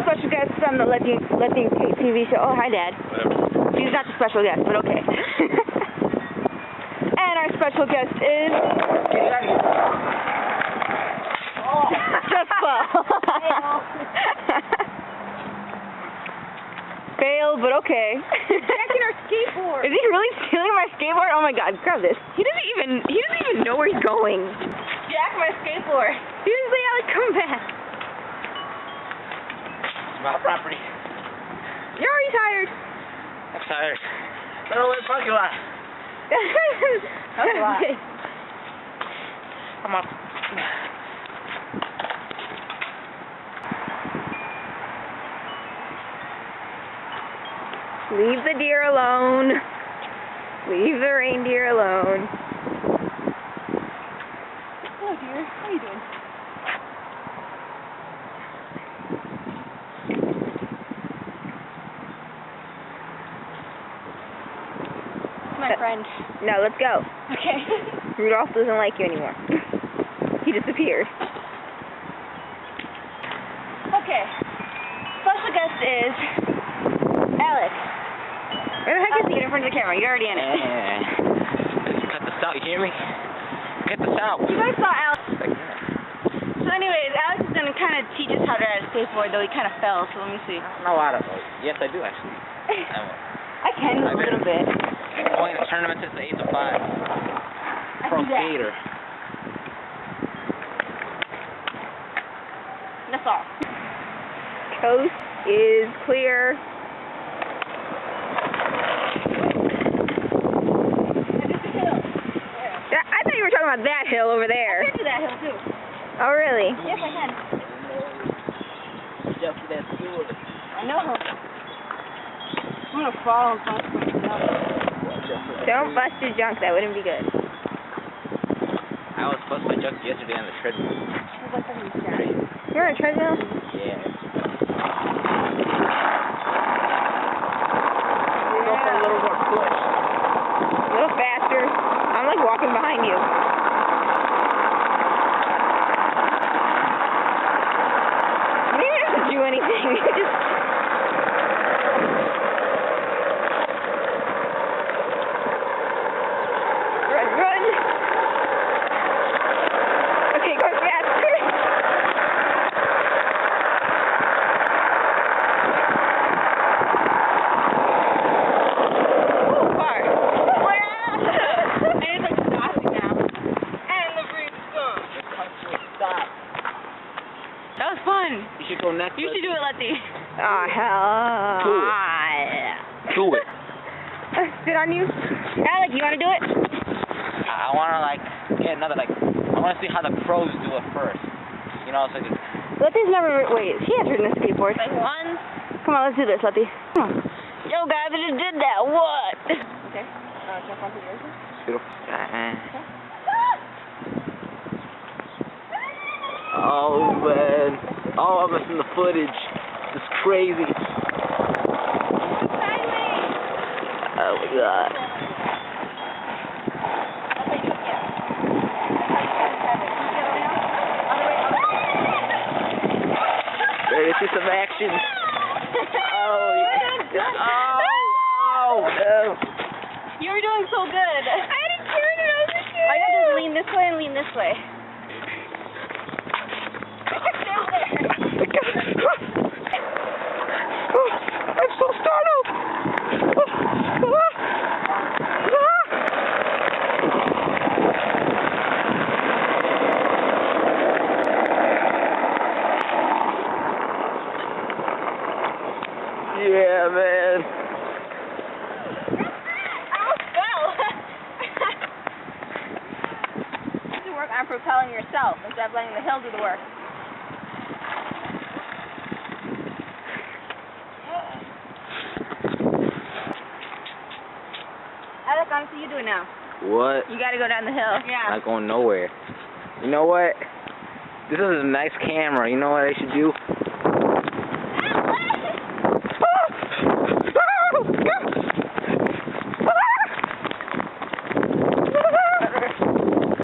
special guest from the Letting TV show. Oh, hi, Dad. Whatever. He's not the special guest, but okay. And our special guest is... Just fall. Fail, but okay. Jacking our skateboard. Is he really stealing my skateboard? Oh my God, grab this. He doesn't even know where he's going. Jack my skateboard. Seriously, Alex, come back. It's my property. You're already tired. I'm tired. Little way parking lot. That's a lot. Come on. Leave the deer alone. Leave the reindeer alone. Hello, dear. How you doing? My friend. No, let's go. Okay. Rudolph doesn't like you anymore. He disappeared. Okay. Special guest is Alex. Where the heck is he? Get in front of the camera. You're already in it. Cut this out, you hear me? Cut this out. You guys saw Alex. So anyways, Alex is going to kind of teach us how to ride a skateboard, though he kind of fell, so let me see. No, I don't know. Yes, I do, actually. I can a little bit. Going to tournament since the age of 5. Pro skater. That's all. Coast is clear. I thought you were talking about that hill over there. I can do that hill, too. Oh, really? Yes, I can. Jump to that sewer. I know. I'm going to fall and fall. Don't bust your junk. That wouldn't be good. I was supposed to jump yesterday on the treadmill. You're on a treadmill? Yeah. Go for a little more push. A little faster. I'm like walking behind you. You didn't have to do anything. You just... Run. Okay, go faster. Far. And it's like stopping now. And the breeze is gone. Stop. That was fun. You should go next. You should do it, Letty. Oh, hell. Do it. Sit on you. Alec, you want to do it? I want to, like, get another, like, I want to see how the pros do it first. You know, so Letty's never... Wait, she has ridden a skateboard. Like one. Come on, let's do this, Letty. Come on. Yo, guys, I just did that. What? Okay. Jump onto the other. beautiful. Oh, man. Oh, I'm missing the footage. It's crazy. Oh, my God. Ready to see some action? Oh. You were doing so good. I didn't turn it over to I gotta just lean this way and lean this way. I'm so startled. Yeah, man. Work on propelling yourself instead of letting the hill do the work. Alex, honestly, you do it now. What? You gotta go down the hill. Yeah. Not going nowhere. You know what? This is a nice camera. You know what I should do?